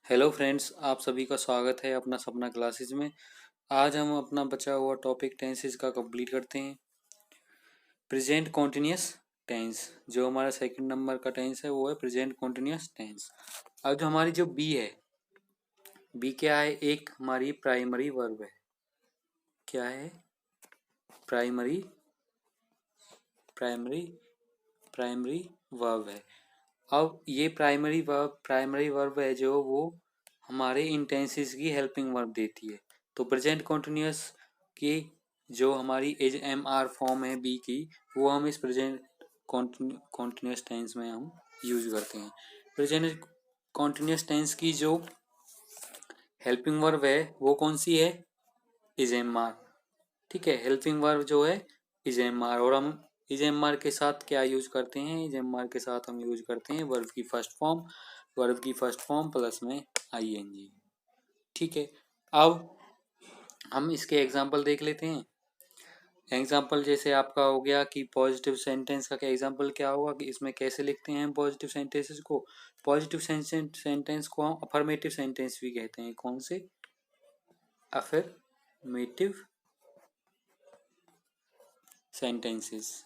Hello friends, आप सभी का स्वागत है अपना सपना क्लासेस में। आज हम अपना बचा हुआ टॉपिक टेंसेस का कंप्लीट करते हैं। प्रेजेंट कॉन्टिन्यूस टेंस, जो हमारा सेकंड नंबर का टेंस है वो है प्रेजेंट कॉन्टिन्यूस टेंस। अब जो हमारी जो बी है, बी क्या है? एक हमारी प्राइमरी वर्ब है। क्या है? प्राइमरी प्राइमरी प्राइमरी वर्ब है। अब ये प्राइमरी वर्ब है जो वो हमारे इंटेंसिस की हेल्पिंग वर्ब देती है। तो प्रेजेंट कॉन्टिन्यूस की जो हमारी एज एम आर फॉर्म है बी की, वो हम इस प्रेजेंट कॉन्टिन्यूस टेंस में हम यूज करते हैं। प्रेजेंट कॉन्टिन्यूस टेंस की जो हेल्पिंग वर्ब है वो कौन सी है? Is am are. ठीक है, हेल्पिंग वर्ब जो है इज एम आर। और हम इज एम आर के साथ क्या यूज करते हैं? इज एम आर के साथ हम यूज करते हैं वर्ब की फर्स्ट फॉर्म प्लस में आई एन जी। ठीक है, अब हम इसके एग्जाम्पल देख लेते हैं। एग्जाम्पल जैसे आपका हो गया कि पॉजिटिव सेंटेंस का क्या एग्जाम्पल क्या होगा कि इसमें कैसे लिखते हैं पॉजिटिव सेंटेंसेस को। पॉजिटिव सेंटेंस को हम अफर्मेटिव सेंटेंस भी कहते हैं। कौन से? Affirmative sentences.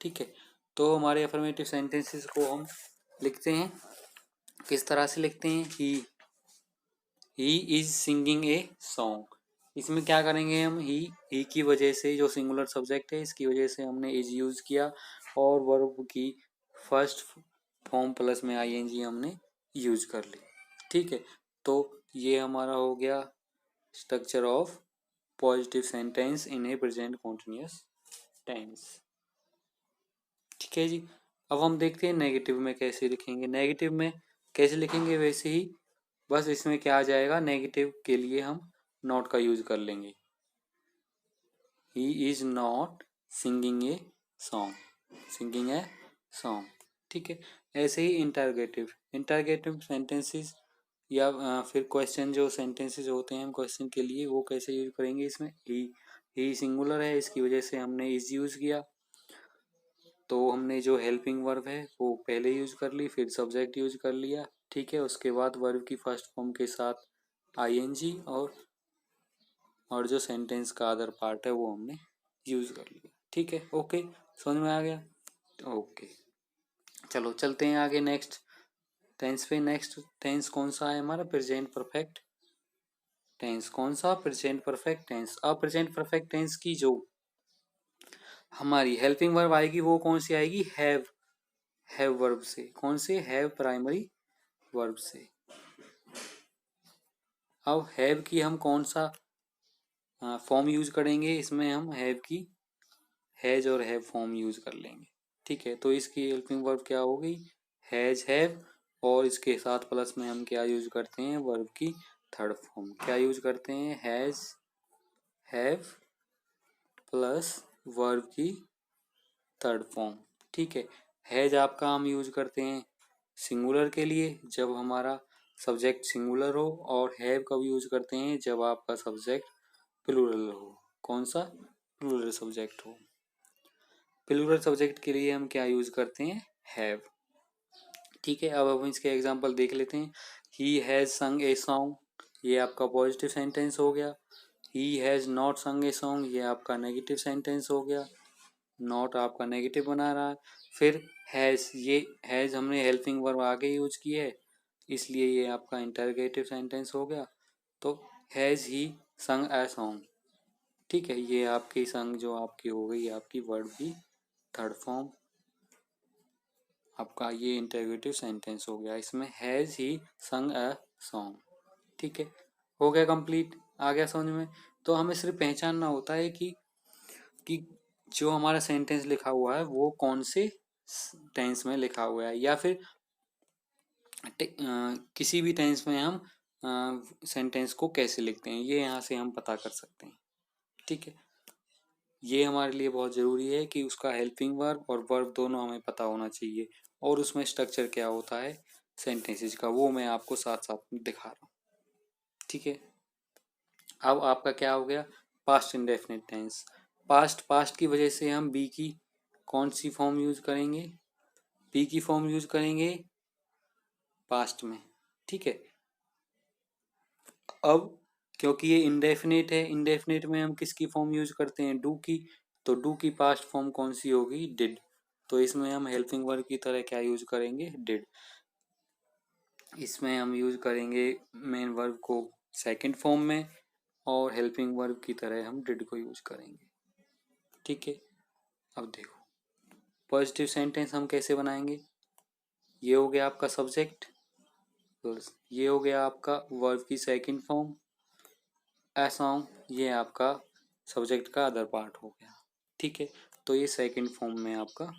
ठीक है, तो हमारे अफर्मेटिव सेंटेंसेस को हम लिखते हैं, किस तरह से लिखते हैं? He is singing a song. इसमें क्या करेंगे हम? ही की वजह से, जो सिंगुलर सब्जेक्ट है इसकी वजह से हमने इज यूज किया और वर्ब की फर्स्ट फॉर्म प्लस में आईएनजी हमने यूज कर ली। ठीक है, तो ये हमारा हो गया structure of positive sentence in a present continuous tense. ठीक है जी, अब हम देखते हैं नेगेटिव में कैसे लिखेंगे। नेगेटिव में कैसे लिखेंगे वैसे ही, बस इसमें क्या आ जाएगा, नेगेटिव के लिए हम नॉट का यूज कर लेंगे। He is not singing a song. ठीक है, ऐसे ही इंटरगेटिव सेंटेंसेस या फिर क्वेश्चन जो सेंटेंसेस होते हैं क्वेश्चन के लिए, वो कैसे यूज करेंगे? इसमें ही सिंगुलर है, इसकी वजह से हमने इज यूज किया। तो हमने जो हेल्पिंग वर्ब है वो पहले यूज कर ली, फिर सब्जेक्ट यूज कर लिया। ठीक है, उसके बाद वर्ब की फर्स्ट फॉर्म के साथ आईएनजी और जो सेंटेंस का अदर पार्ट है वो हमने यूज कर लिया। ठीक है, ओके, समझ में आ गया? ओके, चलो चलते हैं आगे नेक्स्ट टेंस पे। नेक्स्ट टेंस कौन सा है हमारा? Present perfect tense. कौन सा? Present perfect tense. अब प्रेजेंट परफेक्ट टेंस की जो हमारी हेल्पिंग वर्ब आएगी वो कौन सी आएगी? हैव वर्ब से। कौन से? हैव प्राइमरी वर्ब से। अब हैव की हम कौन सा फॉर्म यूज करेंगे? इसमें हम हैव की हैज और हैव फॉर्म यूज कर लेंगे। ठीक है, तो इसकी हेल्पिंग वर्ब क्या हो गई? हैज हैव, और इसके साथ प्लस में हम क्या यूज करते हैं? वर्ब की थर्ड फॉर्म। क्या यूज करते हैं? हैज हैव प्लस वर्ब की थर्ड फॉर्म। ठीक है, हैज आपका हम यूज करते हैं सिंगुलर के लिए जब हमारा सब्जेक्ट सिंगुलर हो, और हैव कब यूज करते हैं? जब आपका सब्जेक्ट प्लूरल हो। कौन सा? प्लूरल सब्जेक्ट हो। प्लूरल सब्जेक्ट के लिए हम क्या यूज करते हैं? हैव। ठीक है, अब हम इसके एग्जांपल देख लेते हैं। ही हैज संग ए सॉन्ग, ये आपका पॉजिटिव सेंटेंस हो गया। ही हैज नॉट संग ए सॉन्ग, ये आपका नेगेटिव सेंटेंस हो गया। नॉट आपका नेगेटिव बना रहा है। फिर हैज, ये हैज हमने हेल्पिंग वर्ब आगे यूज की है, इसलिए ये आपका इंटरगेटिव सेंटेंस हो गया। तो हैज ही संग ए सॉन्ग। ठीक है, ये आपकी संग जो आपकी हो गई आपकी वर्ड की थर्ड फॉर्म, आपका ये इंटरगेटिव सेंटेंस हो गया। इसमें हैज ही संग अ सॉन्ग। ठीक है, हो गया कंप्लीट। आ गया समझ में? तो हमें सिर्फ पहचानना होता है कि जो हमारा सेंटेंस लिखा हुआ है वो कौन से टेंस में लिखा हुआ है, या फिर किसी भी टेंस में हम सेंटेंस को कैसे लिखते हैं, ये यहाँ से हम पता कर सकते हैं। ठीक है, ये हमारे लिए बहुत ज़रूरी है कि उसका हेल्पिंग वर्ब और वर्ब दोनों हमें पता होना चाहिए, और उसमें स्ट्रक्चर क्या होता है सेंटेंसेस का, वो मैं आपको साथ साथ दिखा रहा हूँ। ठीक है, अब आपका क्या हो गया? Past indefinite tense. पास्ट की वजह से हम बी की कौन सी फॉर्म यूज करेंगे? बी की फॉर्म यूज करेंगे पास्ट में, ठीक है। अब क्योंकि ये इंडेफिनिट है, इंडेफिनिट में हम किसकी फॉर्म यूज करते हैं, डू की, तो डू की पास्ट फॉर्म कौन सी होगी, डिड। तो इसमें हम हेल्पिंग वर्ब की तरह क्या यूज करेंगे, डिड। इसमें हम यूज करेंगे मेन वर्ब को सेकंड फॉर्म में, और हेल्पिंग वर्ब की तरह हम डिड को यूज करेंगे, ठीक है। अब देखो पॉजिटिव सेंटेंस हम कैसे बनाएंगे, ये हो गया आपका सब्जेक्ट, प्लस ये हो गया आपका वर्ब की सेकंड फॉर्म, ए सॉन्ग, ये आपका सब्जेक्ट का अदर पार्ट हो गया, ठीक है। तो ये सेकंड फॉर्म में आपका,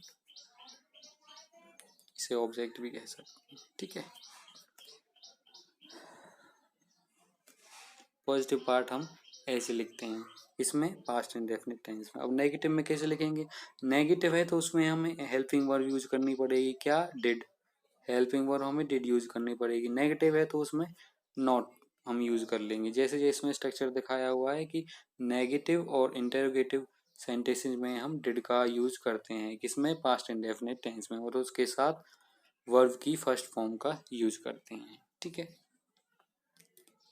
इसे ऑब्जेक्ट भी कह सकते हैं, ठीक है। पॉजिटिव पार्ट हम ऐसे लिखते हैं इसमें पास्ट इंडेफिनिट टेंस में। अब नेगेटिव में कैसे लिखेंगे, नेगेटिव है तो उसमें हमें हेल्पिंग वर्ब यूज करनी पड़ेगी, क्या, डिड। हेल्पिंग वर्ब हमें डिड यूज करनी पड़ेगी। नेगेटिव है तो उसमें नॉट हम यूज कर लेंगे, जैसे जैसे इसमें स्ट्रक्चर दिखाया हुआ है कि नेगेटिव और इंटरोगेटिव सेंटेंसेस में हम डिड का यूज करते हैं, किसमें, पास्ट इंडेफिनिट टेंस में, और उसके साथ वर्ब की फर्स्ट फॉर्म का यूज करते हैं, ठीक है।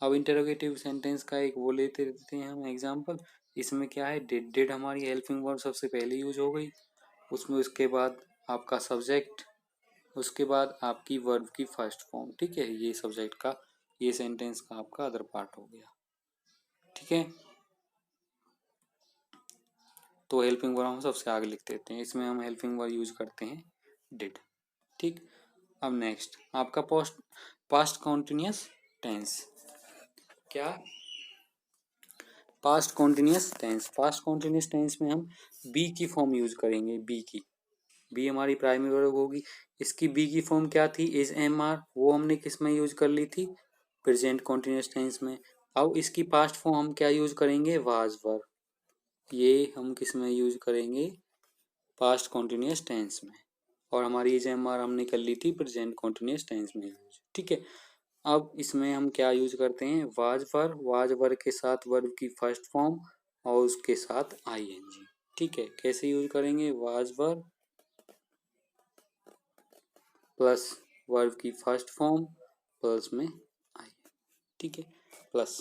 अब इंटरोगेटिव सेंटेंस का एक वो लेते देते हैं हम एग्जांपल। इसमें क्या है, डिड, डिड हमारी हेल्पिंग वर्ब सबसे पहले यूज हो गई, उसमें उसके बाद आपका सब्जेक्ट, उसके बाद आपकी वर्ब की फर्स्ट फॉर्म, ठीक है। ये सब्जेक्ट का, ये सेंटेंस का आपका अदर पार्ट हो गया, ठीक है। तो हेल्पिंग वर्ब हम सबसे आगे लिख देते हैं, इसमें हम हेल्पिंग वर्ब यूज करते हैं डिड, ठीक। अब नेक्स्ट आपका पास्ट कॉन्टिन्यूअस टेंस, क्या, past continuous tense. Past continuous tense में हम बी की फॉर्म यूज करेंगे, बी की, बी हमारी प्राइमरी वर्ब होगी। इसकी बी की फॉर्म क्या थी, इज एम आर, वो हमने किस में यूज कर ली थी, प्रेजेंट कॉन्टिन्यूअस टेंस में। अब इसकी पास्ट फॉर्म हम क्या यूज करेंगे, वाज वर, ये हम किस में यूज करेंगे, पास्ट कॉन्टिन्यूअस टेंस में। और हमारी इज एम आर हमने कर ली थी प्रेजेंट कॉन्टिन्यूअस टेंस में यूज, ठीक है। अब इसमें हम क्या यूज करते हैं, वाज वर के साथ वर्ब की फर्स्ट फॉर्म और उसके साथ आईएनजी, ठीक है। कैसे यूज करेंगे, वाज वर प्लस वर्ब की फर्स्ट फॉर्म प्लस में आई, ठीक है, प्लस।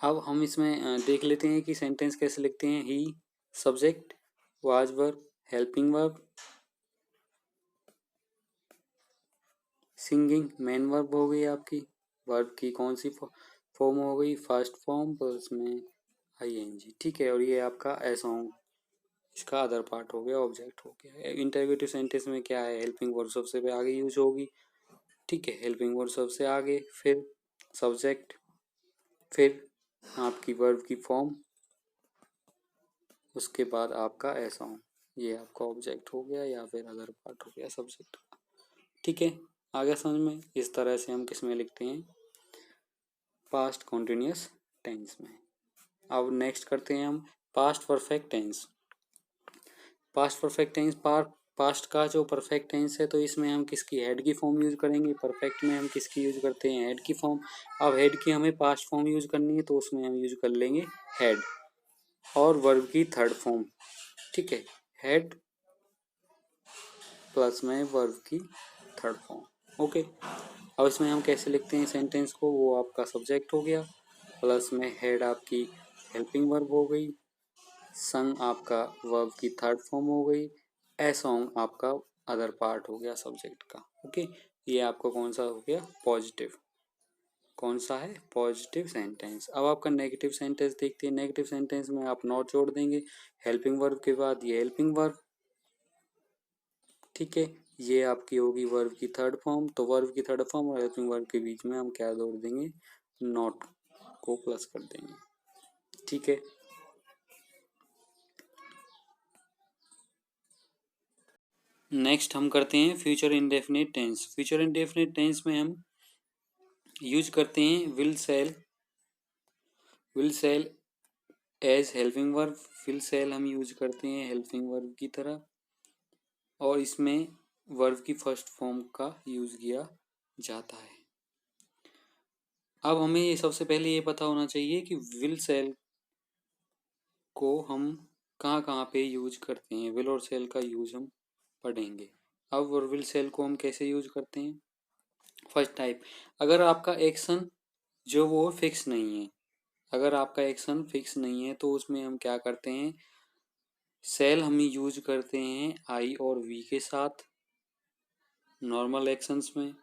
अब हम इसमें देख लेते हैं कि सेंटेंस कैसे लिखते हैं, he subject, was verb, helping verb, singing main verb हो गई आपकी, वर्ब की कौन सी फॉर्म हो गई, फर्स्ट फॉर्म प्लस में आईएनजी, ठीक है। और ये आपका ए सॉन्ग, इसका अदर पार्ट हो गया, ऑब्जेक्ट हो गया। इंटरोगेटिव सेंटेंस में क्या है, हेल्पिंग वर्ब सबसे आगे यूज होगी, ठीक है। हेल्पिंग वर्ब सबसे आगे, फिर सब्जेक्ट, फिर आपकी वर्ब की फॉर्म, उसके बाद आपका ए सॉन्ग, ये आपका ऑब्जेक्ट हो गया या फिर अदर पार्ट हो गया सब्जेक्ट का, ठीक है। आगे समझ में, इस तरह से हम किस में लिखते हैं, पास्ट कॉन्टिन्यूअस टेंस में। अब नेक्स्ट करते हैं हम past perfect tense. Past perfect tense, past का जो परफेक्ट टेंस है, तो इसमें हम किसकी, हेड की फॉर्म यूज करेंगे। परफेक्ट में हम किसकी यूज करते हैं, हेड की फॉर्म। अब हेड की हमें पास्ट फॉर्म यूज करनी है, तो उसमें हम यूज कर लेंगे हेड और वर्ब की थर्ड फॉर्म, ठीक है। हेड प्लस में वर्ब की थर्ड फॉर्म, ओके। अब इसमें हम कैसे लिखते हैं सेंटेंस को, वो आपका सब्जेक्ट हो गया, प्लस में हेड आपकी हेल्पिंग वर्ब हो गई, संग आपका वर्ब की थर्ड फॉर्म हो गई, ए सॉन्ग आपका अदर पार्ट हो गया सब्जेक्ट का, ओके। ये आपका कौन सा हो गया, पॉजिटिव, कौन सा है, पॉजिटिव सेंटेंस। अब आपका नेगेटिव सेंटेंस देखते हैं। नेगेटिव सेंटेंस में आप नॉट जोड़ देंगे, हेल्पिंग वर्ब के बाद ये हेल्पिंग वर्ब, ठीक है। ये आपकी होगी वर्ब की थर्ड फॉर्म, तो वर्ब की थर्ड फॉर्म और हेल्पिंग वर्ब के बीच में हम क्या जोड़ देंगे, नॉट को प्लस कर देंगे, ठीक है। नेक्स्ट हम करते हैं future indefinite tense. Future indefinite tense में हम यूज करते हैं will shall as helping verb. Will shall हम यूज करते हैं हेल्पिंग वर्ब की तरह, और इसमें वर्ब की फर्स्ट फॉर्म का यूज किया जाता है। अब हमें ये सबसे पहले ये पता होना चाहिए कि विल सेल को हम कहाँ कहाँ पे यूज करते हैं, विल और सेल का यूज हम पढ़ेंगे। अब और विल सेल को हम कैसे यूज करते हैं। फर्स्ट टाइप, अगर आपका एक्शन जो वो फिक्स नहीं है, अगर आपका एक्शन फिक्स नहीं है तो उसमें हम क्या करते हैं, सेल हम यूज करते हैं आई और वी के साथ नॉर्मल एक्शंस में,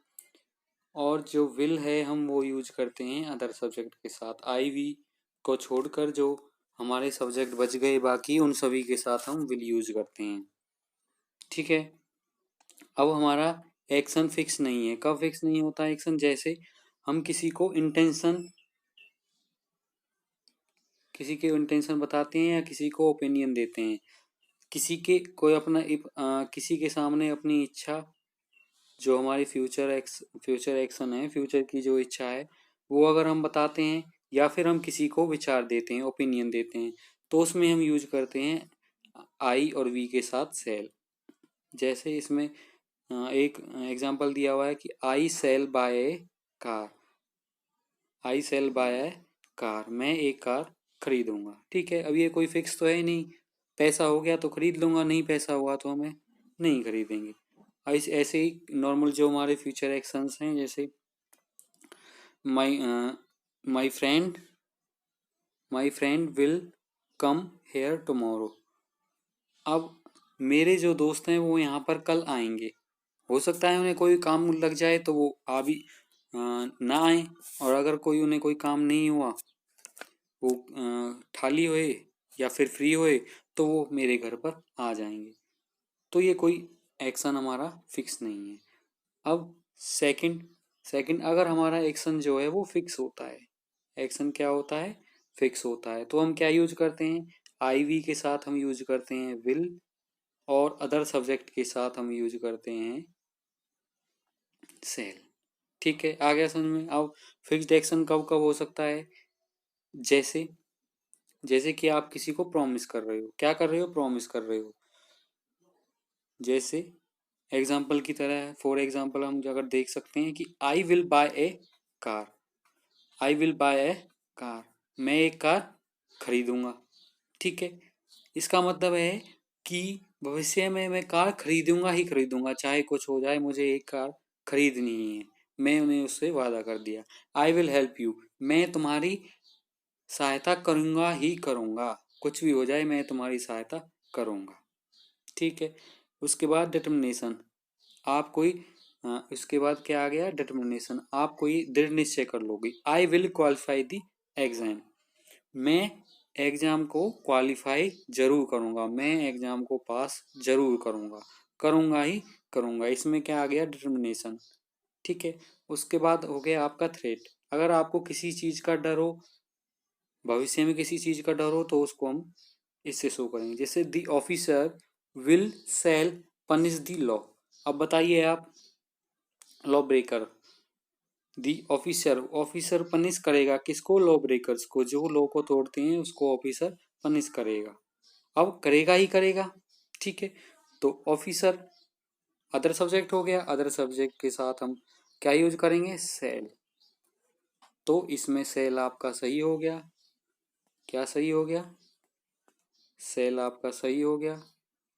और जो विल है हम वो यूज करते हैं अदर सब्जेक्ट के साथ। आई वी को छोड़कर जो हमारे सब्जेक्ट बच गए बाकी, उन सभी के साथ हम विल यूज करते हैं। ठीक है। अब हमारा एक्शन फिक्स नहीं है, कब फिक्स नहीं होता एक्शन, जैसे हम किसी के इंटेंशन बताते हैं या किसी को ओपिनियन देते हैं, किसी के कोई अपना किसी के सामने अपनी इच्छा, जो हमारी फ्यूचर एक्शन है, फ्यूचर की जो इच्छा है वो अगर हम बताते हैं, या फिर हम किसी को विचार देते हैं, ओपिनियन देते हैं, तो उसमें हम यूज करते हैं आई और वी के साथ सेल। जैसे इसमें एक एग्जांपल दिया हुआ है कि आई cell bye a car, I cell bye a car, मैं एक कार खरीदूंगा। ठीक है, अब ये कोई फिक्स तो है ही नहीं, पैसा हो गया तो खरीद लूंगा, नहीं पैसा हुआ तो हमें नहीं खरीदेंगे। ऐसे ही नॉर्मल जो हमारे फ्यूचर एक्शंस हैं, जैसे my my friend my friend will come here tomorrow. अब मेरे जो दोस्त हैं वो यहाँ पर कल आएंगे, हो सकता है उन्हें कोई काम लग जाए तो वो ना आए, और अगर उन्हें कोई काम नहीं हुआ, वो खाली हुए या फिर फ्री हुए, तो वो मेरे घर पर आ जाएंगे। तो ये कोई एक्शन हमारा फिक्स नहीं है। अब सेकंड सेकंड अगर हमारा एक्शन जो है वो फिक्स होता है, एक्शन क्या होता है, फिक्स होता है, तो हम क्या यूज करते हैं, आई वी के साथ हम यूज करते हैं विल, और अदर सब्जेक्ट के साथ हम यूज करते हैं सेल। ठीक है, आ गया समझ में। अब फिक्स्ड एक्शन कब कब हो सकता है, जैसे जैसे कि आप किसी को प्रॉमिस कर रहे हो, क्या कर रहे हो, प्रॉमिस कर रहे हो। जैसे एग्जाम्पल की तरह है, फॉर एग्जाम्पल हम अगर देख सकते हैं कि I will buy a car, I will buy a car, मैं एक कार खरीदूंगा। ठीक है, इसका मतलब है कि भविष्य में मैं कार खरीदूंगा ही खरीदूंगा, चाहे कुछ हो जाए, मुझे एक कार खरीदनी ही है, मैं उन्हें उससे वादा कर दिया। आई विल हेल्प यू, मैं तुम्हारी सहायता करूंगा ही करूंगा, कुछ भी हो जाए मैं तुम्हारी सहायता करूंगा। ठीक है, उसके बाद डिटर्मिनेशन, आप कोई इसके बाद क्या आ गया, डिटर्मिनेशन, आप कोई दृढ़ निश्चय कर लोगे। I will qualify the exam, मैं एग्जाम को क्वालिफाई जरूर करूंगा, मैं एग्जाम को पास जरूर करूंगा, करूंगा ही करूंगा, इसमें क्या आ गया, डिटर्मिनेशन। ठीक है, उसके बाद हो गया आपका थ्रेट, अगर आपको किसी चीज का डर हो, भविष्य में किसी चीज का डर हो, तो उसको हम इससे शो करेंगे, जैसे the officer will shall punish the law. अब बताइए आप, law breaker, the officer, officer punish करेगा किसको, लॉ ब्रेकर्स को, जो लॉ को तोड़ते हैं उसको ऑफिसर पनिश करेगा। अब करेगा ही करेगा। ठीक है, तो ऑफिसर अदर सब्जेक्ट हो गया, अदर सब्जेक्ट के साथ हम क्या यूज करेंगे, सेल। तो इसमें सेल आपका सही हो गया, क्या सही हो गया, सेल आपका सही हो गया,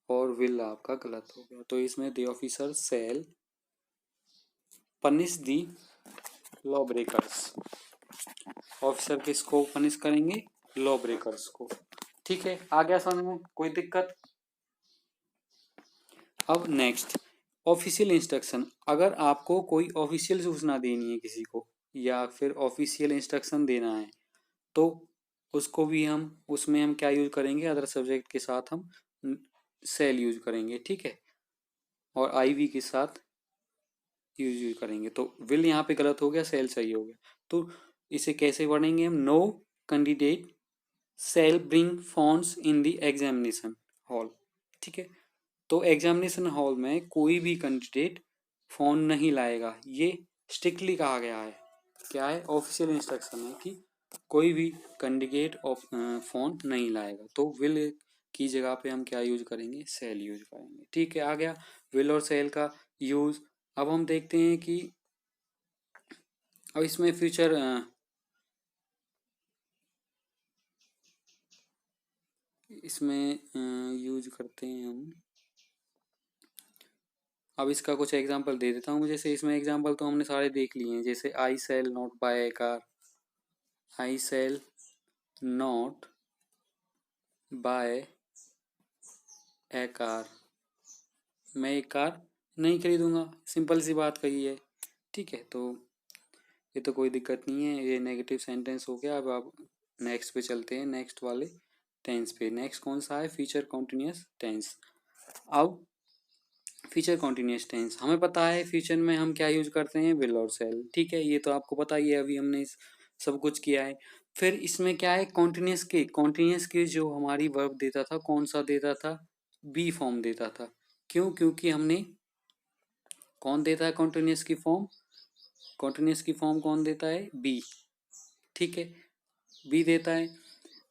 और विल आपका गलत हो गया। तो इसमें the officer shall punish the law breakers, officer किसको पनिश करेंगे, लॉ ब्रेकर्स को। ठीक है, आ गया समझ में, कोई दिक्कत। अब नेक्स्ट, ऑफिशियल इंस्ट्रक्शन, अगर आपको कोई ऑफिशियल सूचना देनी है किसी को, या फिर ऑफिशियल इंस्ट्रक्शन देना है, तो उसको भी हम उसमें हम क्या यूज करेंगे, अदर सब्जेक्ट के साथ हम सेल यूज करेंगे। ठीक है, और आई वी के साथ यूज करेंगे। तो विल यहाँ पे गलत हो गया, सेल सही हो गया। तो इसे कैसे पढ़ेंगे हम, no candidate shall bring phones in the examination hall. ठीक है, तो एग्जामिनेशन हॉल में कोई भी कैंडिडेट फोन नहीं लाएगा, ये स्ट्रिक्टली कहा गया है। क्या है, ऑफिशियल इंस्ट्रक्शन है कि कोई भी कैंडिडेट फोन नहीं लाएगा। तो विल की जगह पे हम क्या यूज करेंगे, सेल यूज करेंगे। ठीक है, आ गया विल और सेल का यूज। अब हम देखते हैं कि अब इसमें फ्यूचर इसमें यूज करते हैं हम। अब इसका कुछ एग्जांपल दे देता हूँ। जैसे इसमें एग्जांपल तो हमने सारे देख लिए हैं। जैसे I shall not buy a car, I shall not buy a car, मैं एक कार नहीं खरीदूंगा, सिंपल सी बात कही है। ठीक है, तो ये तो कोई दिक्कत नहीं है, ये नेगेटिव सेंटेंस हो गया। अब आप नेक्स्ट पे चलते हैं, नेक्स्ट वाले टेंस पे। नेक्स्ट कौन सा है? Future continuous tense. अब फ्यूचर कॉन्टिन्यूस टेंस हमें पता है फ्यूचर में हम क्या यूज करते हैं, विल और सेल। ठीक है, ये तो आपको पता ही है, अभी हमने सब कुछ किया है। फिर इसमें क्या है, कॉन्टिन्यूस के जो हमारी वर्ब देता था, कौन सा देता था? बी फॉर्म देता था। क्यों? क्योंकि हमने, कौन देता है कॉन्टिन्यूस की फॉर्म? कॉन्टिन्यूस की फॉर्म कौन देता है? बी। ठीक है, बी देता है।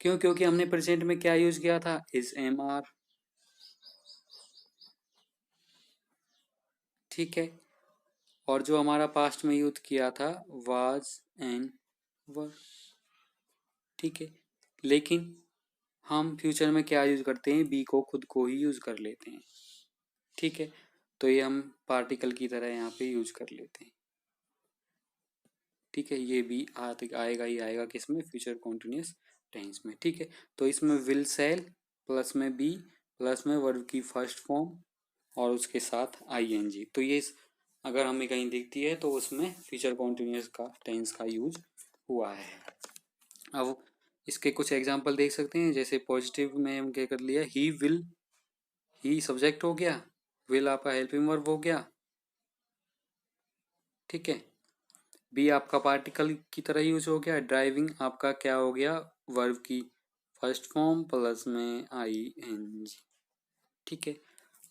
क्यों? क्योंकि हमने प्रेजेंट में क्या यूज किया था? Is, am, are. ठीक है, और जो हमारा पास्ट में यूज किया था वाज एंड वर। ठीक है, लेकिन हम फ्यूचर में क्या यूज करते हैं? बी को खुद को ही यूज कर लेते हैं। ठीक है, तो ये हम पार्टिकल की तरह यहाँ पे यूज कर लेते हैं। ठीक है, ये भी आएगा ही आएगा किसमें? फ्यूचर कॉन्टिन्यूस टेंस में। ठीक है, तो इसमें विल सेल प्लस में बी प्लस में वर्ब की फर्स्ट फॉर्म और उसके साथ आईएनजी। तो ये अगर हमें कहीं दिखती है तो उसमें फ्यूचर कॉन्टिन्यूस का टेंस का यूज हुआ है। अब इसके कुछ एग्जांपल देख सकते हैं। जैसे पॉजिटिव में हम क्या कर लिया, ही विल, ही सब्जेक्ट हो गया, विल आपका हेल्पिंग वर्ब हो गया। ठीक है, बी आपका पार्टिकल की तरह यूज हो गया, ड्राइविंग आपका क्या हो गया? वर्ब की फर्स्ट फॉर्म प्लस में आई एन जी। ठीक है,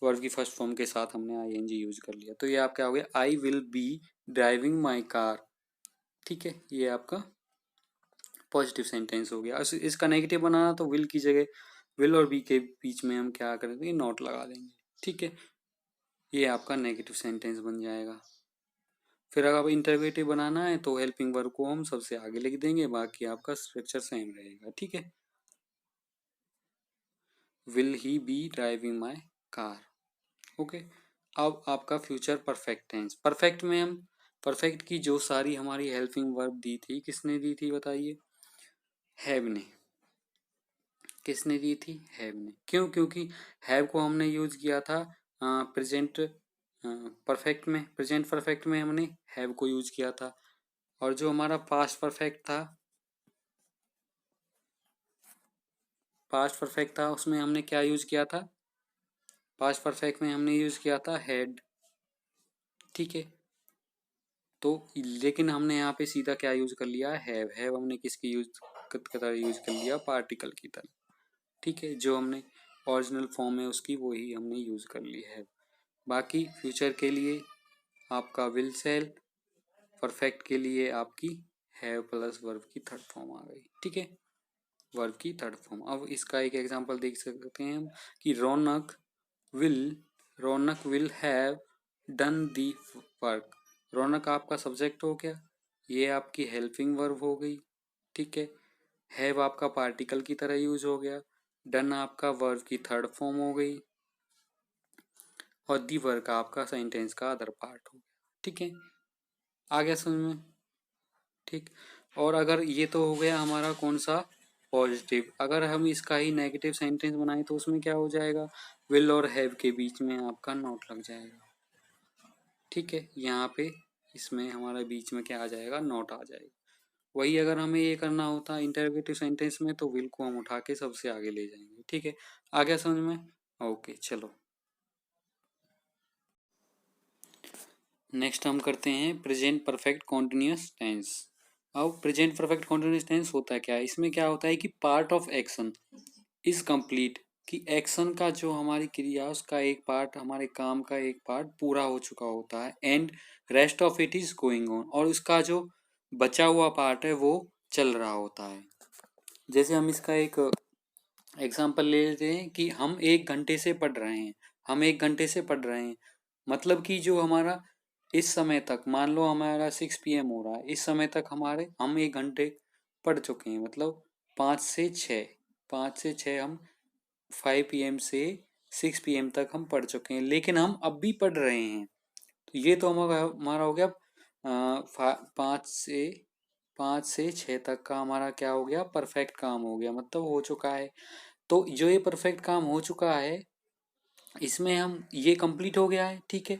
वर्ब की फर्स्ट फॉर्म के साथ हमने आई एन जी यूज कर लिया, तो ये आप क्या हो गया? I will be driving my car. ठीक है, ये आपका पॉजिटिव सेंटेंस हो गया। इसका नेगेटिव बनाना तो विल की जगह, विल और बी के बीच में हम क्या कर देंगे? नॉट लगा देंगे। ठीक है, ये आपका नेगेटिव सेंटेंस बन जाएगा। फिर अगर इंटरवेटिव बनाना है तो हेल्पिंग वर्ब को हम सबसे आगे लिख देंगे, बाकी आपका स्ट्रक्चर सेम रहेगा। ठीक है, will he be driving my car. Okay, अब आपका फ्यूचर परफेक्ट टेंस। परफेक्ट में हम, परफेक्ट की जो सारी हमारी हेल्पिंग वर्ब दी थी, किसने दी थी बताइए? हैव ने। किसने दी थी? हैव ने। क्यों? क्योंकि हैव को हमने यूज किया था प्रेजेंट परफेक्ट में, प्रेजेंट परफेक्ट में हमने हैव को यूज किया था। और जो हमारा पास्ट परफेक्ट था, पास्ट परफेक्ट था, उसमें हमने क्या यूज किया था? पास्ट परफेक्ट में हमने यूज किया था हैड। ठीक है, तो लेकिन हमने यहाँ पे सीधा क्या यूज कर लिया? हैव हमने किसकी यूज तरह यूज कर लिया? पार्टिकल की तरह। ठीक है, जो हमने ओरिजिनल फॉर्म है उसकी वही हमने यूज कर ली है। बाकी फ्यूचर के लिए आपका विल सेल, परफेक्ट के लिए आपकी हैव प्लस वर्ब की थर्ड फॉर्म आ गई। ठीक है, वर्ब की थर्ड फॉर्म। अब इसका एक एग्जांपल देख सकते हैं हम कि will Raunak will have done the work. Raunak आपका सब्जेक्ट हो गया, ये आपकी हेल्पिंग वर्ब हो गई। ठीक है, हैव आपका पार्टिकल की तरह यूज हो गया, डन आपका वर्ब की थर्ड फॉर्म हो गई, और दी वर्क आपका सेंटेंस का अदर पार्ट हो गया। ठीक है, आ गया समझ में? ठीक, और अगर ये तो हो गया हमारा कौन सा? पॉजिटिव। अगर हम इसका ही नेगेटिव सेंटेंस बनाए तो उसमें क्या हो जाएगा? विल और हैव के बीच में आपका नॉट लग जाएगा। ठीक है, यहाँ पे इसमें हमारा बीच में क्या आ जाएगा? नॉट आ जाएगा। वही अगर हमें ये करना होता इंटरोगेटिव सेंटेंस में तो विल को हम उठा के सबसे आगे ले जाएंगे। ठीक है, आ गया समझ में? ओके, चलो नेक्स्ट हम करते हैं प्रेजेंट परफेक्ट कॉन्टिन्यूस टेंस। अब प्रेजेंट परफेक्ट कॉन्टिन्यूस टेंस होता है क्या? इसमें क्या होता है कि part of action is complete, कि एक्शन का जो हमारी क्रिया उसका एक पार्ट, हमारे काम का एक पार्ट पूरा हो चुका होता है, and rest of it is going on, और उसका जो बचा हुआ पार्ट है वो चल रहा होता है। जैसे हम इसका एक एग्जाम्पल ले लेते हैं कि हम 1 घंटे से पढ़ रहे हैं, हम 1 घंटे से पढ़ रहे हैं, मतलब कि जो हमारा इस समय तक, मान लो हमारा 6 PM हो रहा है, इस समय तक हम 1 घंटे पढ़ चुके हैं, मतलब 5 से 6, 5 से 6 हम 5 PM से 6 PM तक हम पढ़ चुके हैं, लेकिन हम अब भी पढ़ रहे हैं। तो ये तो हमारा हो गया 5 से 6 तक का हमारा क्या हो गया, परफेक्ट काम हो गया, मतलब हो चुका है। तो जो ये परफेक्ट काम हो चुका है, इसमें हम ये कंप्लीट हो गया है, ठीक है,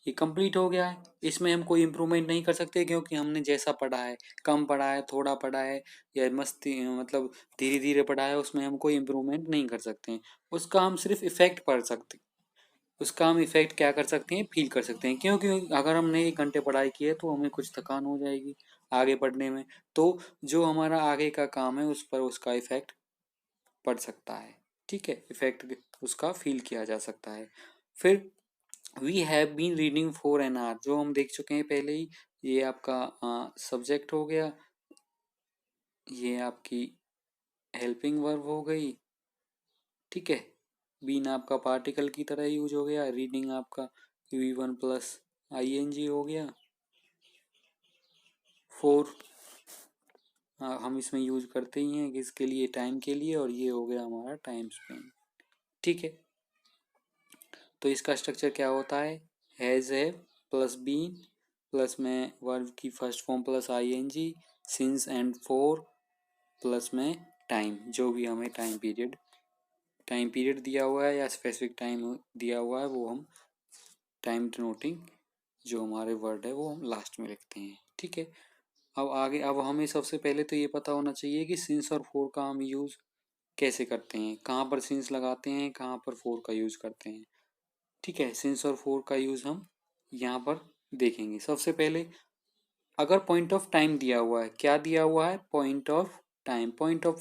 ये कंप्लीट हो गया है। इसमें हम कोई इम्प्रूवमेंट नहीं कर सकते, क्योंकि हमने जैसा पढ़ा है, कम पढ़ा है, थोड़ा पढ़ा है, या मस्ती मतलब धीरे धीरे पढ़ा है, उसमें हम कोई इम्प्रूवमेंट नहीं कर सकते हैं। उसका हम सिर्फ इफेक्ट पढ़ सकते, उसका हम इफेक्ट क्या कर सकते हैं, फील कर सकते हैं। क्योंकि अगर हमने 1 घंटे पढ़ाई की है तो हमें कुछ थकान हो जाएगी आगे पढ़ने में, तो जो हमारा आगे का काम है उस पर उसका इफेक्ट पड़ सकता है, ठीक है, इफेक्ट उसका फील किया जा सकता है। फिर we have been reading for an hour, जो हम देख चुके हैं पहले ही, ये आपका सब्जेक्ट हो गया, ये आपकी हेल्पिंग वर्ब हो गई, ठीक है, बीन आपका पार्टिकल की तरह यूज हो गया, रीडिंग आपका V1 प्लस ING हो गया, फोर हम इसमें यूज करते ही हैं किसके लिए, टाइम के लिए, और ये हो गया हमारा टाइम स्पेन, ठीक है। तो इसका स्ट्रक्चर क्या होता है, हैज है प्लस बीन प्लस में वर्ब की first form plus ING, since and four plus में टाइम, जो भी हमें टाइम पीरियड दिया हुआ है या स्पेसिफिक टाइम दिया हुआ है, वो हम टाइम डिनोटिंग जो हमारे वर्ड है वो हम लास्ट में लिखते हैं, ठीक है। अब आगे, अब हमें सबसे पहले तो ये पता होना चाहिए कि सिंस और फोर का हम यूज़ कैसे करते हैं, कहाँ पर सिंस लगाते हैं, कहाँ पर फोर का यूज़ करते हैं, ठीक है। सिंस और फोर का यूज़ हम यहाँ पर देखेंगे। सबसे पहले अगर पॉइंट ऑफ टाइम दिया हुआ है, क्या दिया हुआ है, पॉइंट ऑफ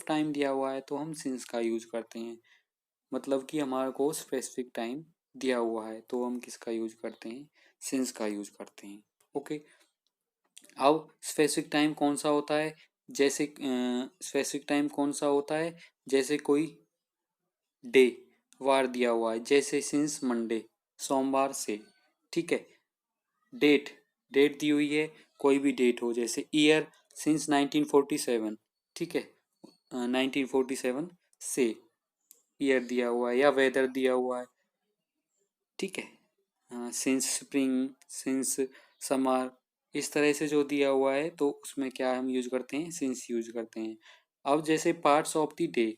टाइम दिया हुआ है, तो हम सिंस का यूज़ करते हैं। मतलब कि हमारे को स्पेसिफिक टाइम दिया हुआ है तो हम किसका यूज़ करते हैं, सिंस का यूज़ करते हैं, ओके। अब स्पेसिफिक टाइम कौन सा होता है, जैसे स्पेसिफिक टाइम कौन सा होता है, जैसे कोई डे वार दिया हुआ है, जैसे सिंस मंडे, सोमवार से, ठीक है। डेट डेट दी हुई है, कोई भी डेट हो, जैसे ईयर सिंस 1947, ठीक है, 1947 से ईयर दिया हुआ है, या वेदर दिया हुआ है, ठीक है, सिंस स्प्रिंग, सिंस समर, इस तरह से जो दिया हुआ है तो उसमें क्या हम यूज करते हैं, सिंस यूज करते हैं। अब जैसे पार्ट्स ऑफ द डे,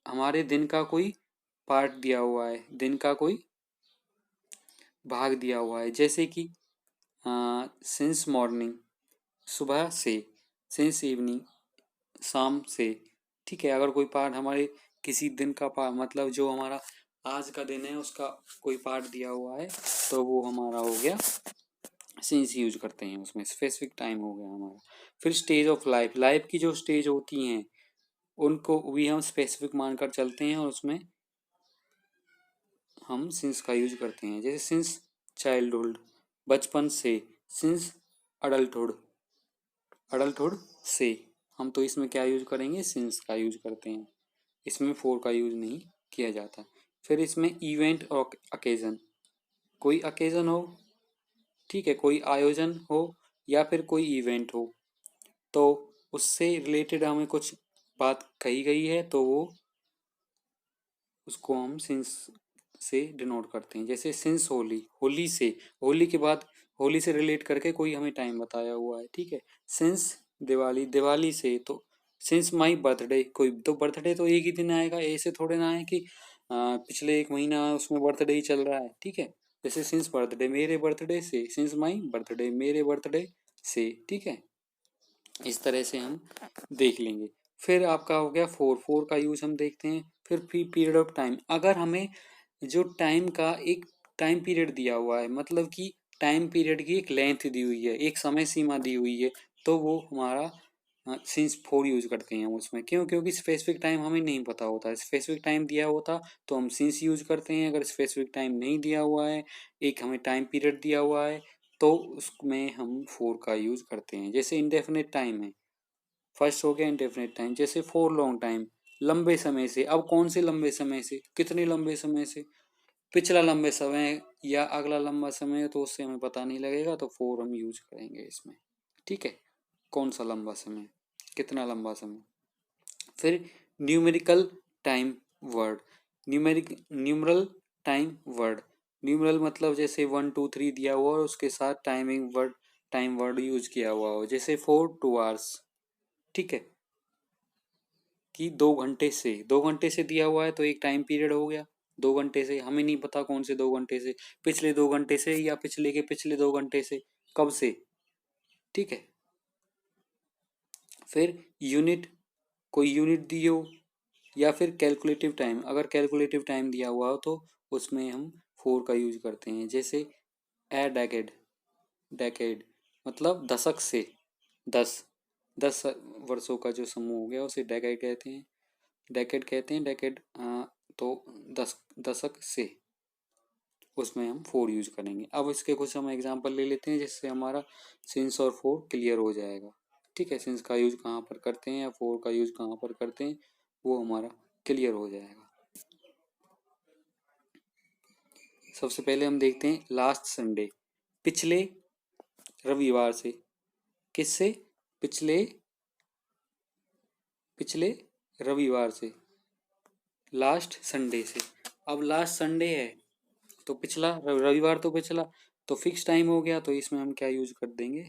हमारे दिन का कोई पार्ट दिया हुआ है, दिन का कोई भाग दिया हुआ है, जैसे कि सिंस मॉर्निंग सुबह से, सिंस इवनिंग शाम से, ठीक है। अगर कोई पार्ट हमारे किसी दिन का पार्ट, मतलब जो हमारा आज का दिन है उसका कोई पार्ट दिया हुआ है, तो वो हमारा हो गया सिंस यूज करते हैं, उसमें स्पेसिफिक टाइम हो गया हमारा। फिर स्टेज ऑफ लाइफ, लाइफ की जो स्टेज होती हैं उनको भी हम स्पेसिफिक मानकर चलते हैं, और उसमें हम सिंस का यूज करते हैं, जैसे सिंस चाइल्डहुड, बचपन से, सिंस अडल्टहुड, अडल्टहुड से, हम तो इसमें क्या यूज करेंगे, सिंस का यूज करते हैं, इसमें फोर का यूज नहीं किया जाता। फिर इसमें इवेंट और अकेजन, कोई अकेजन हो, ठीक है, कोई आयोजन हो या फिर कोई इवेंट हो, तो उससे रिलेटेड हमें कुछ बात कही गई है तो वो उसको हम सिंस से डिनोट करते हैं, जैसे सिंस होली, होली से, होली के बाद होली से रिलेट करके कोई हमें टाइम बताया हुआ है, ठीक है। सिंस दिवाली, दिवाली से, तो सिंस माई बर्थडे, कोई तो बर्थडे तो एक ही दिन आएगा, ऐसे थोड़े ना है कि पिछले 1 महीना उसमें बर्थडे ही चल रहा है, ठीक है। जैसे सिंस बर्थडे, मेरे बर्थडे से, सिंस माई बर्थडे, मेरे बर्थडे से, ठीक है। इस तरह से हम देख लेंगे। फिर आपका हो गया फोर, फोर का यूज हम देखते हैं। फिर पीरियड ऑफ टाइम, अगर हमें जो टाइम का एक टाइम पीरियड दिया हुआ है, मतलब कि टाइम पीरियड की एक लेंथ दी हुई है, एक समय सीमा दी हुई है, तो वो हमारा सिंस फोर यूज करते हैं उसमें। क्यों, क्योंकि स्पेसिफिक टाइम हमें नहीं पता होता है, स्पेसिफिक टाइम दिया होता तो हम सिंस यूज करते हैं, अगर स्पेसिफिक टाइम नहीं दिया हुआ है, एक हमें टाइम पीरियड दिया हुआ है, तो उसमें हम फोर का यूज करते हैं। जैसे इंडेफिनिट टाइम है, फर्स्ट हो गया इंडेफिनिट टाइम, जैसे फॉर लॉन्ग टाइम, लंबे समय से। अब कौन से लंबे समय से, कितने लंबे समय से, पिछला लंबे समय या अगला लंबा समय, तो उससे हमें पता नहीं लगेगा, तो फोर हम यूज करेंगे इसमें, ठीक है। कौन सा लंबा समय, कितना लंबा समय। फिर numerical time word. Numeral time word. Numeral मतलब जैसे 1 2 3 दिया हुआ और उसके साथ टाइम वर्ड यूज किया हुआ हो, जैसे 4 2 आवर्स, ठीक है, कि 2 घंटे से दिया हुआ है तो एक टाइम पीरियड हो गया। 2 घंटे से हमें नहीं पता कौन से 2 घंटे से, पिछले 2 घंटे से या पिछले के पिछले 2 घंटे से, कब से, ठीक है। फिर यूनिट, कोई यूनिट दी हो, या फिर कैलकुलेटिव टाइम, अगर कैलकुलेटिव टाइम दिया हुआ हो तो उसमें हम 4 का यूज करते हैं, जैसे ए डेकेड। डेकेड मतलब दशक से, 10 वर्षों का जो समूह हो गया उसे डेकेड कहते हैं। डेकेड तो 10 दशक से, उसमें हम 4 यूज करेंगे। अब इसके कुछ हम एग्जांपल ले लेते हैं जिससे हमारा सिंस और 4 क्लियर हो जाएगा, ठीक है। सिंस का यूज कहाँ पर करते हैं या 4 का यूज कहाँ पर करते हैं वो हमारा क्लियर हो जाएगा। सबसे पहले हम देखते हैं लास्ट संडे, पिछले रविवार से। किससे? पिछले पिछले रविवार से, लास्ट संडे से। अब लास्ट संडे है तो पिछला रविवार तो पिछला, तो फिक्स टाइम हो गया, तो इसमें हम क्या यूज कर देंगे?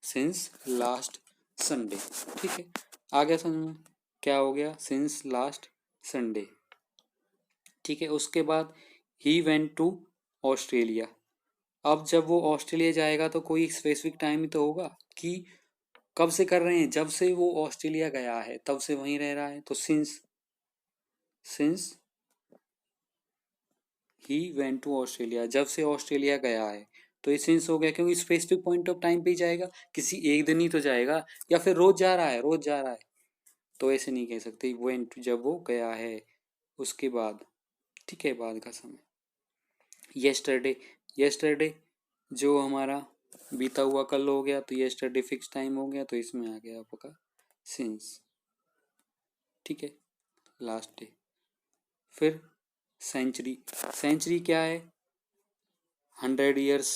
सिंस लास्ट संडे, ठीक है। आ गया समझ में क्या हो गया? सिंस लास्ट संडे, ठीक है। उसके बाद ही वेंट टू ऑस्ट्रेलिया। अब जब वो ऑस्ट्रेलिया जाएगा तो कोई स्पेसिफिक टाइम ही तो होगा कि कब से कर रहे हैं, जब से वो ऑस्ट्रेलिया गया है तब से वहीं रह रहा है, तो since he went to Australia, जब से ऑस्ट्रेलिया गया है, तो ये सिंस हो गया, क्योंकि स्पेसिफिक पॉइंट ऑफ टाइम पे ही जाएगा, किसी एक दिन ही तो जाएगा, या फिर रोज जा रहा है, तो ऐसे नहीं कह सकते वेंट, जब वो गया है उसके बाद, ठीक है, बाद का समय। येस्टरडे, येस्टरडे जो हमारा बीता हुआ कल हो गया, तो येस्टरडे फिक्स टाइम हो गया, तो इसमें आ गया आपका सिंस, ठीक है, लास्ट डे। फिर सेंचुरी, सेंचुरी क्या है? 100 ईयर्स,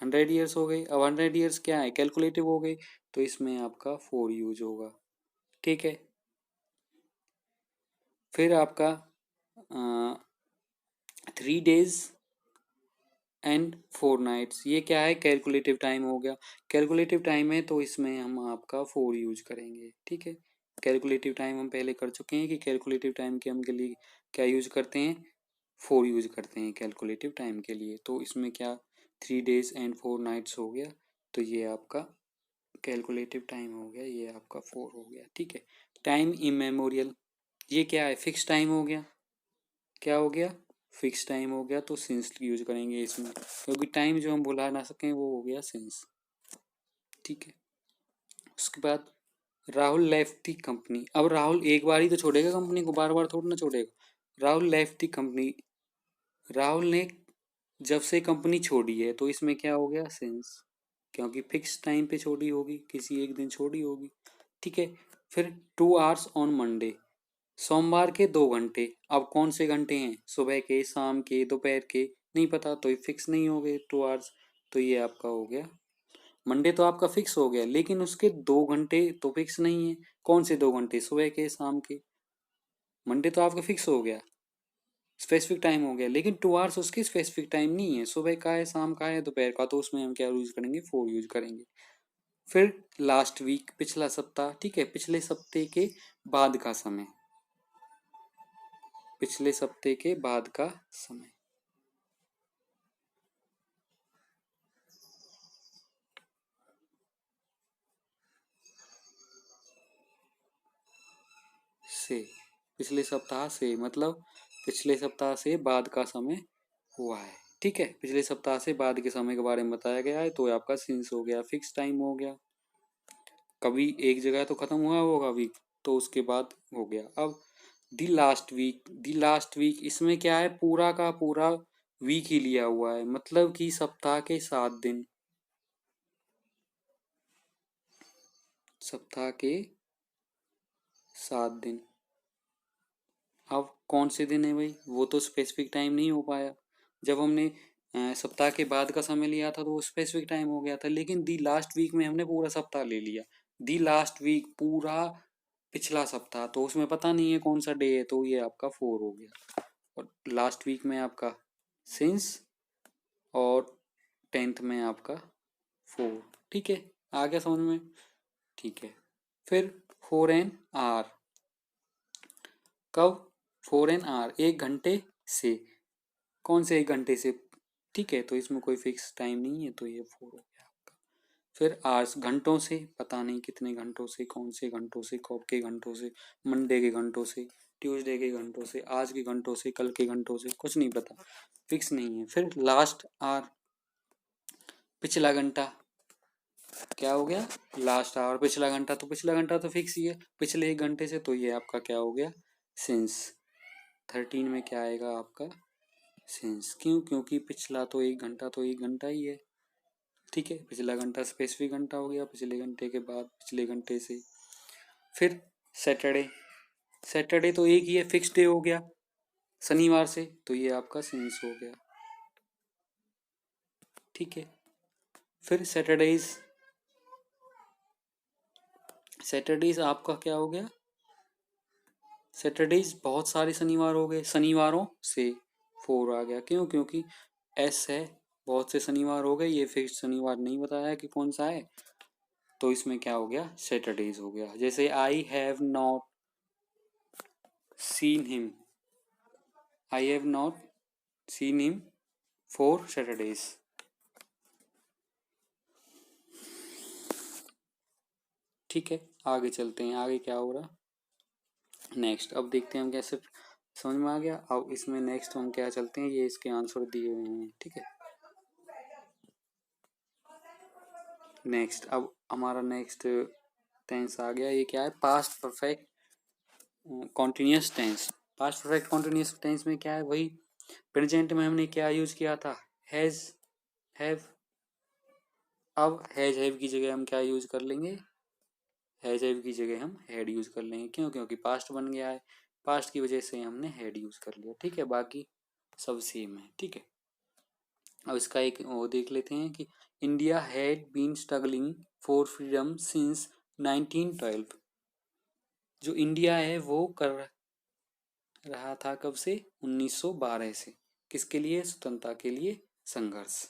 100 ईयर्स हो गई। अब 100 ईयर्स क्या है? कैलकुलेटिव हो गई, तो इसमें आपका 4 यूज होगा, ठीक है। फिर आपका 3 days एंड 4 nights, ये क्या है? कैलकुलेटिव टाइम हो गया। कैलकुलेटिव टाइम है तो इसमें हम आपका 4 यूज करेंगे, ठीक है। कैलकुलेटिव टाइम हम पहले कर चुके हैं कि कैलकुलेटिव टाइम के हम के लिए क्या यूज करते हैं? 4 यूज करते हैं कैलकुलेटिव टाइम के लिए, तो इसमें क्या 3 days एंड 4 nights हो गया, तो ये आपका कैलकुलेटिव टाइम हो गया, ये आपका 4 हो गया, ठीक है। टाइम इमेमोरियल, ये क्या है? फिक्स टाइम हो गया। क्या हो गया? फिक्स टाइम हो गया, तो सिंस यूज करेंगे इसमें, क्योंकि टाइम जो हम भुला ना सकें वो हो गया सिंस, ठीक है। उसके बाद राहुल लेफ्ट दी कंपनी। अब राहुल एक बार ही तो छोड़ेगा कंपनी को, बार बार थोड़ा ना छोड़ेगा। राहुल लेफ्ट दी कंपनी, राहुल ने जब से कंपनी छोड़ी है, तो इसमें क्या हो गया? सिंस, क्योंकि फिक्स टाइम पे छोड़ी होगी, किसी एक दिन छोड़ी होगी, ठीक है। फिर 2 hours ऑन मंडे, सोमवार के 2 घंटे। अब कौन से घंटे हैं? सुबह के, शाम के, दोपहर के, नहीं पता, तो ये फिक्स नहीं हो गए 2 hours, तो ये आपका हो गया मंडे। तो आपका फिक्स हो गया, लेकिन उसके 2 घंटे तो फिक्स नहीं है। कौन से 2 घंटे? सुबह के, शाम के। मंडे तो आपका फिक्स हो गया, स्पेसिफिक टाइम हो गया, लेकिन 2 hours उसकी स्पेसिफिक टाइम नहीं है, सुबह का है, शाम का है, दोपहर का, तो उसमें हम क्या यूज करेंगे? 4 यूज करेंगे। फिर लास्ट वीक, पिछला सप्ताह, ठीक है, पिछले सप्ताह के बाद का समय, पिछले सप्ताह के बाद का समय, से, पिछले सप्ताह से मतलब पिछले सप्ताह से बाद का समय हुआ है, ठीक है। पिछले सप्ताह से बाद के समय के बारे में बताया गया है, तो आपका सिंस हो गया, फिक्स टाइम हो गया। कभी एक जगह तो खत्म हुआ होगा वीक, तो उसके बाद हो गया। अब दी लास्ट वीक, इसमें क्या है? पूरा का पूरा वीक ही लिया हुआ है, मतलब कि सप्ताह के 7 दिन, सप्ताह के 7 दिन। अब कौन से दिन है भाई? वो तो स्पेसिफिक टाइम नहीं हो पाया। जब हमने सप्ताह के बाद का समय लिया था तो वो स्पेसिफिक टाइम हो गया था, लेकिन दी लास्ट वीक में हमने पूरा सप्ताह ले लिया। दी लास्ट वीक पूरा पिछला सप्ताह, तो उसमें पता नहीं है कौन सा डे है, तो ये आपका 4 हो गया। और लास्ट वीक में आपका सिंस, और 10th में आपका 4। ठीक है, आ गया समझ में? ठीक है, फिर 4 an hour, कब? 4 an hour, 1 घंटे से। कौन से 1 घंटे से? ठीक है, तो इसमें कोई फिक्स टाइम नहीं है, तो ये 4 हो गया आपका। फिर आवर्स, घंटों से, पता नहीं कितने घंटों से, कौन से घंटों से, कब के घंटों से, मंडे के घंटों से, ट्यूसडे के घंटों से, आज के घंटों से, कल के घंटों से, कुछ नहीं पता, फिक्स नहीं है। फिर लास्ट आवर, पिछला घंटा, क्या हो गया? लास्ट आवर, पिछला घंटा, तो पिछला घंटा तो फिक्स ही है पिछले 1 घंटे से, तो ये आपका क्या हो गया? सिंस। 13 में क्या आएगा आपका? सिंस। क्यों? क्योंकि पिछला तो 1 घंटा तो 1 घंटा ही है। ठीक है, पिछला घंटा स्पेसिफिक घंटा हो गया, पिछले घंटे के बाद पिछले घंटे से। फिर सैटरडे, सैटरडे तो एक ही है, फिक्स डे हो गया शनिवार से, तो ये आपका सिंस हो गया। ठीक है, फिर सैटरडेज, सैटरडेज आपका क्या हो गया? सैटरडेज बहुत सारे शनिवार हो गए, शनिवारों से 4 आ गया। क्यों? क्योंकि एस है, बहुत से शनिवार हो गए, ये फिक्स शनिवार नहीं बताया कि कौन सा है, तो इसमें क्या हो गया? सैटरडेज हो गया। जैसे I have not seen him, I have not seen him for Saturdays. ठीक है, आगे चलते हैं, आगे क्या हो रहा नेक्स्ट। अब देखते हैं हम कैसे, समझ में आ गया? अब इसमें नेक्स्ट हम क्या चलते हैं, ये इसके आंसर दिए हुए हैं। ठीक है, नेक्स्ट, अब हमारा नेक्स्ट टेंस आ गया। ये क्या है? Past perfect continuous tense. Past perfect continuous tense में क्या है? वही प्रेजेंट में हमने क्या यूज किया था? Has, have. अब हैज हैव की जगह हम क्या यूज कर लेंगे? हैज हैव की जगह हम हैड यूज कर लेंगे। क्यों? क्योंकि पास्ट बन गया है, पास्ट की वजह से हमने हैड यूज कर लिया। ठीक है, बाकी सब सेम है। ठीक है, अब इसका एक वो देख लेते हैं कि India had been struggling for freedom since 1912। जो इंडिया है वो कर रहा था कब से? 1912 से। किसके लिए? स्वतंत्रता के लिए संघर्ष।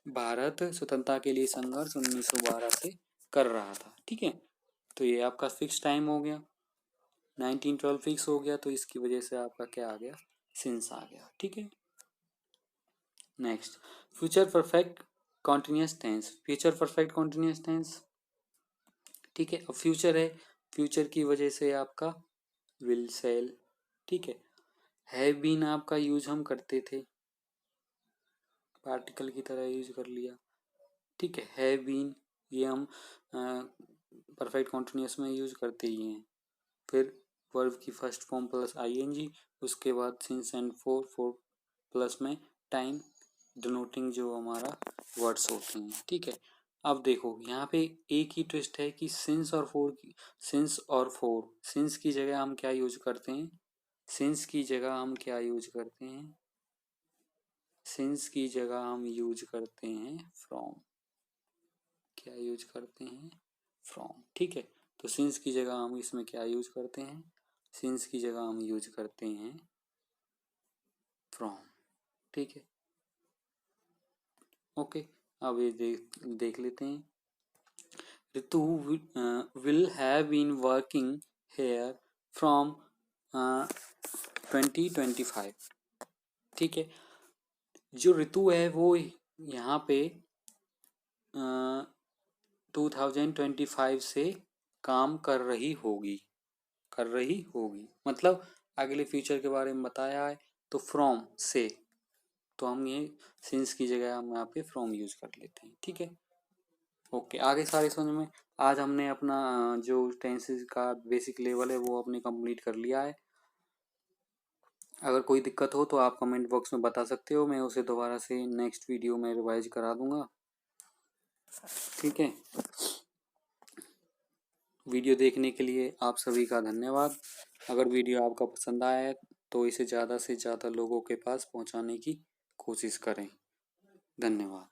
भारत स्वतंत्रता के लिए संघर्ष 1912 से कर रहा था। ठीक है, तो ये आपका फिक्स टाइम हो गया, 1912 फिक्स हो गया, तो इसकी वजह से आपका क्या आ गया? सिंस आ गया। ठीक है, next, future perfect continuous tense. Future perfect continuous tense, ठीक है, अब फ्यूचर है, फ्यूचर की वजह से आपका विल, सेल। ठीक है, हैव बीन आपका यूज हम करते थे, पार्टिकल की तरह यूज कर लिया। ठीक है, हैव बीन ये हम परफेक्ट कॉन्टिन्यूस में यूज करते ही हैं। फिर वर्ब की फर्स्ट फॉर्म प्लस आईएनजी, उसके बाद since and four, four plus में टाइम डिनोटिंग जो हमारा वर्ड्स होते हैं। ठीक है, अब देखो यहाँ पे एक ही ट्विस्ट है कि सिंस और फोर की, सिंस और फोर, सिंस की जगह हम क्या यूज करते हैं? सिंस की जगह हम क्या यूज करते हैं? सिंस की जगह हम यूज करते हैं फ्रॉम। क्या यूज करते हैं? फ्रॉम। ठीक है, तो सिंस की जगह हम इसमें क्या यूज करते हैं? सिंस की जगह हम यूज करते हैं फ्रॉम। ठीक है, ओके, अब ये देख लेते हैं। Ritu will have been working here from 2025। ठीक है, जो ऋतु है वो यहाँ पे 2025 से काम कर रही होगी, कर रही होगी मतलब अगले फ्यूचर के बारे में बताया है, तो फ्रॉम से, तो हम ये सिंस की जगह हम यहाँ पे फ्रॉम यूज कर लेते हैं। ठीक है, ओके, आगे सारे समझ में। आज हमने अपना जो टेंसेस का बेसिक लेवल है वो अपने कंप्लीट कर लिया है। अगर कोई दिक्कत हो तो आप कमेंट बॉक्स में बता सकते हो, मैं उसे दोबारा से नेक्स्ट वीडियो में रिवाइज करा दूंगा। ठीक है, वीडियो देखने के लिए आप सभी का धन्यवाद। अगर वीडियो आपका पसंद आया है तो इसे ज़्यादा से ज़्यादा लोगों के पास पहुंचाने की कोशिश करें। धन्यवाद।